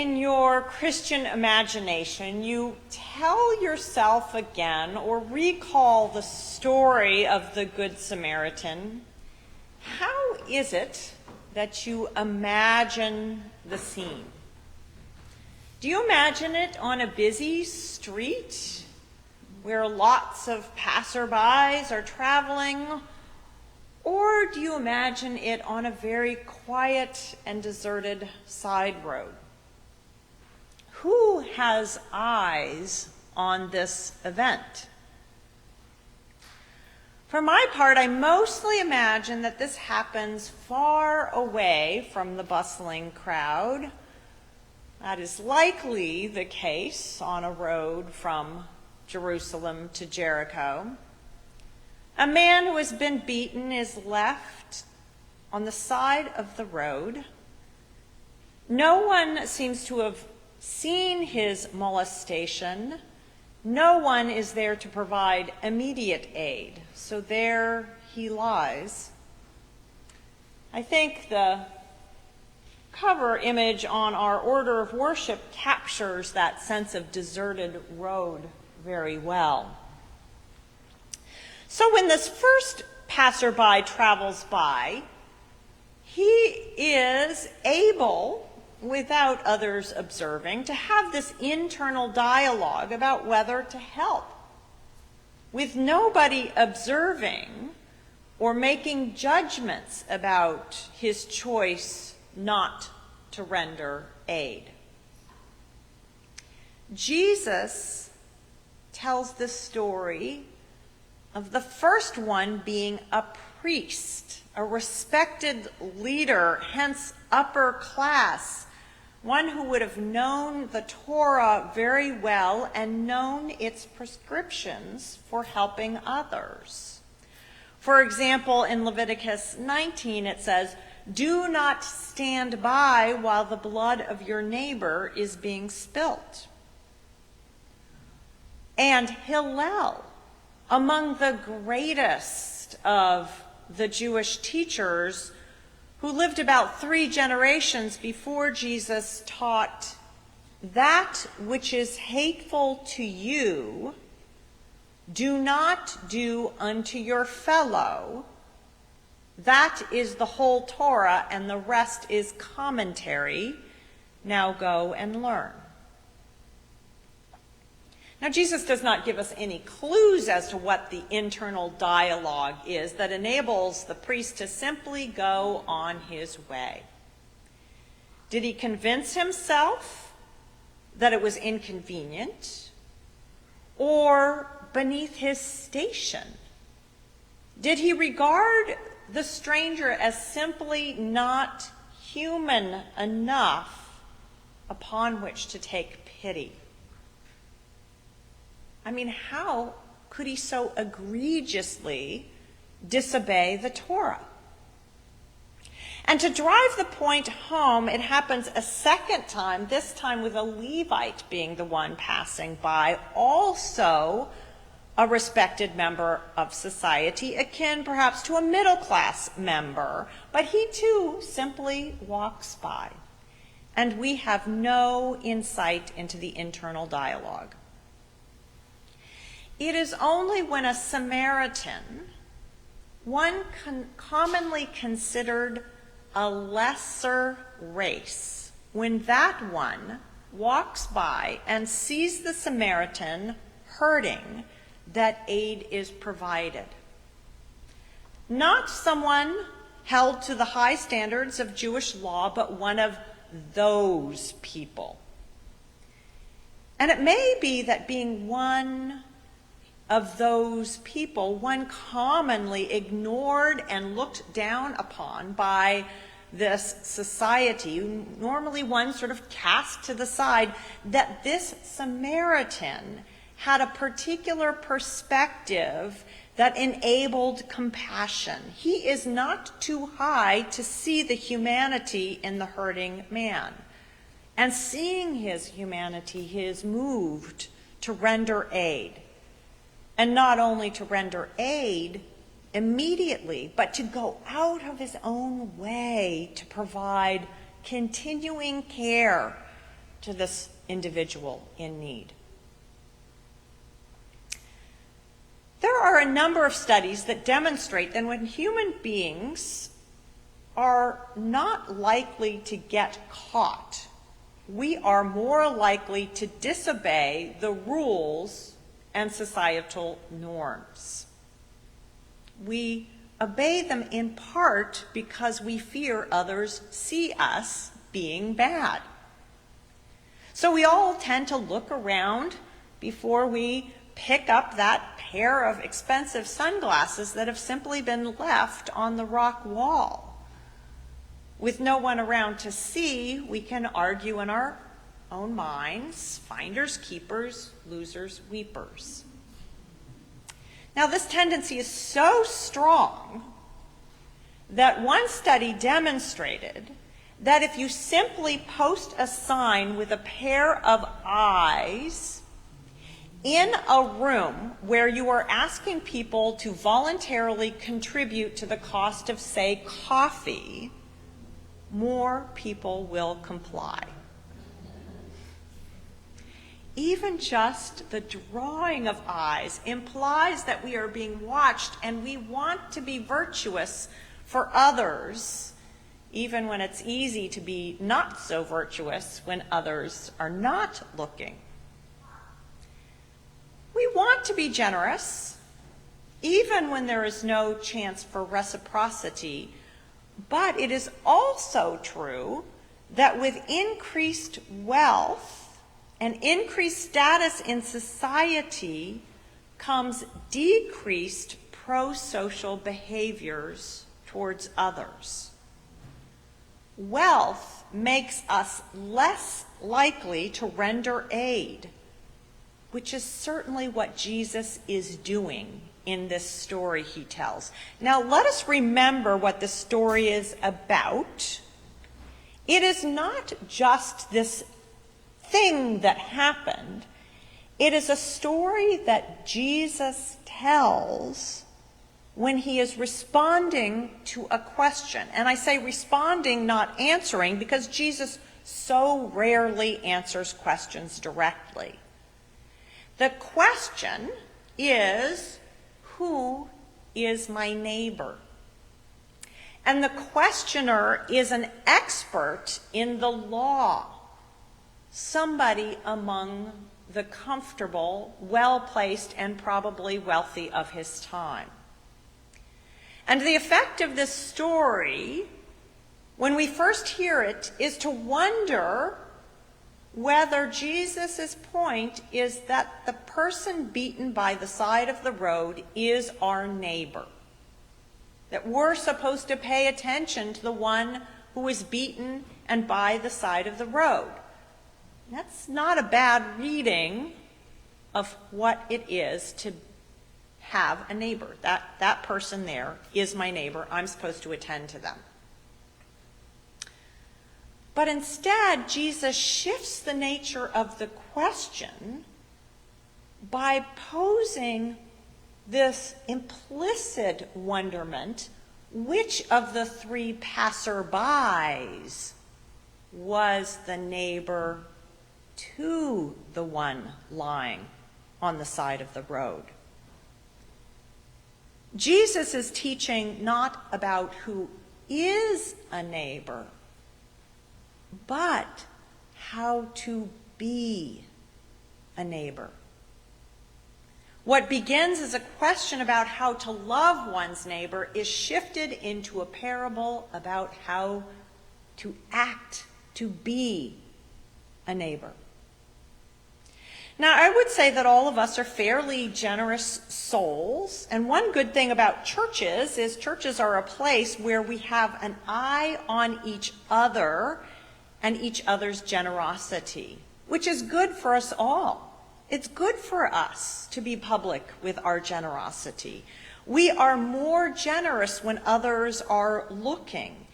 in your Christian imagination you tell yourself again or recall the story of the Good Samaritan, how is it that you imagine the scene? Do you imagine it on a busy street where lots of passerbys are traveling? Or do you imagine it on a very quiet and deserted side road? Who has eyes on this event? For my part, I mostly imagine that this happens far away from the bustling crowd. That is likely the case on a road from Jerusalem to Jericho. A man who has been beaten is left on the side of the road. No one seems to have seen his molestation. No one is there to provide immediate aid. So there he lies. I think the cover image on our order of worship captures that sense of deserted road very well. So when this first passerby travels by, he is able, without others observing, to have this internal dialogue about whether to help, with nobody observing or making judgments about his choice not to render aid. Jesus tells the story of the first one being a priest, a respected leader, hence upper class, one who would have known the Torah very well and known its prescriptions for helping others. For example, in Leviticus 19 it says, "Do not stand by while the blood of your neighbor is being spilt." And Hillel, among the greatest of the Jewish teachers, who lived about 3 generations before Jesus, taught, "That which is hateful to you, do not do unto your fellow. That is the whole Torah, and the rest is commentary. Now go and learn." Now, Jesus does not give us any clues as to what the internal dialogue is that enables the priest to simply go on his way. Did he convince himself that it was inconvenient or beneath his station? Did he regard the stranger as simply not human enough upon which to take pity? I mean, how could he so egregiously disobey the Torah? And to drive the point home, it happens a second time, this time with a Levite being the one passing by, also a respected member of society, akin perhaps to a middle-class member. But he too simply walks by, and we have no insight into the internal dialogue. It is only when a Samaritan, one commonly considered a lesser race, when that one walks by and sees the Samaritan hurting, that aid is provided. Not someone held to the high standards of Jewish law, but one of those people. And it may be that being one of those people, one commonly ignored and looked down upon by this society, normally one sort of cast to the side, that this Samaritan had a particular perspective that enabled compassion. He is not too high to see the humanity in the hurting man. And seeing his humanity, he is moved to render aid. And not only to render aid immediately, but to go out of his own way to provide continuing care to this individual in need. There are a number of studies that demonstrate that when human beings are not likely to get caught, we are more likely to disobey the rules and societal norms. We obey them in part because we fear others see us being bad. So we all tend to look around before we pick up that pair of expensive sunglasses that have simply been left on the rock wall. With no one around to see, we can argue in our own minds, finders keepers, losers weepers. Now, this tendency is so strong that one study demonstrated that if you simply post a sign with a pair of eyes in a room where you are asking people to voluntarily contribute to the cost of, say, coffee, more people will comply. Even just the drawing of eyes implies that we are being watched and we want to be virtuous for others, even when it's easy to be not so virtuous when others are not looking. We want to be generous, even when there is no chance for reciprocity, but it is also true that with increased wealth and increased status in society comes decreased pro-social behaviors towards others. Wealth makes us less likely to render aid, which is certainly what Jesus is doing in this story he tells. Now, let us remember what the story is about. It is not just this thing that happened. It is a story that Jesus tells when he is responding to a question. And I say responding, not answering, because Jesus so rarely answers questions directly. The question is, who is my neighbor? And the questioner is an expert in the law, somebody among the comfortable, well-placed, and probably wealthy of his time. And the effect of this story, when we first hear it, is to wonder whether Jesus' point is that the person beaten by the side of the road is our neighbor. That we're supposed to pay attention to the one who is beaten and by the side of the road. That's not a bad reading of what it is to have a neighbor. That person there is my neighbor. I'm supposed to attend to them. But instead, Jesus shifts the nature of the question by posing this implicit wonderment: which of the three passerbys was the neighbor to the one lying on the side of the road? Jesus is teaching not about who is a neighbor, but how to be a neighbor. What begins as a question about how to love one's neighbor is shifted into a parable about how to act, to be a neighbor. Now, I would say that all of us are fairly generous souls, and one good thing about churches is churches are a place where we have an eye on each other and each other's generosity, which is good for us all. It's good for us to be public with our generosity. We are more generous when others are looking.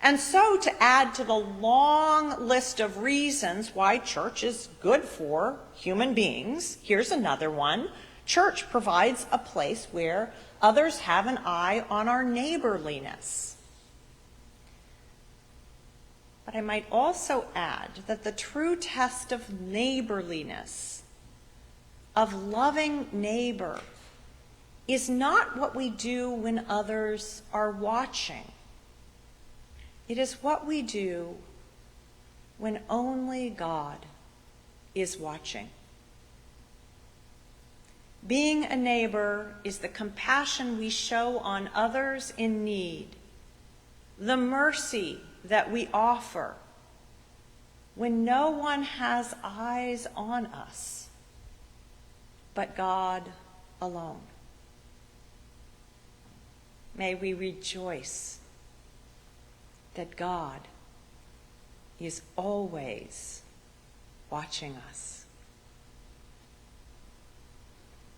And so, to add to the long list of reasons why church is good for human beings, here's another one. Church provides a place where others have an eye on our neighborliness. But I might also add that the true test of neighborliness, of loving neighbor, is not what we do when others are watching. It is what we do when only God is watching. Being a neighbor is the compassion we show on others in need, the mercy that we offer when no one has eyes on us but God alone. May we rejoice that God is always watching us.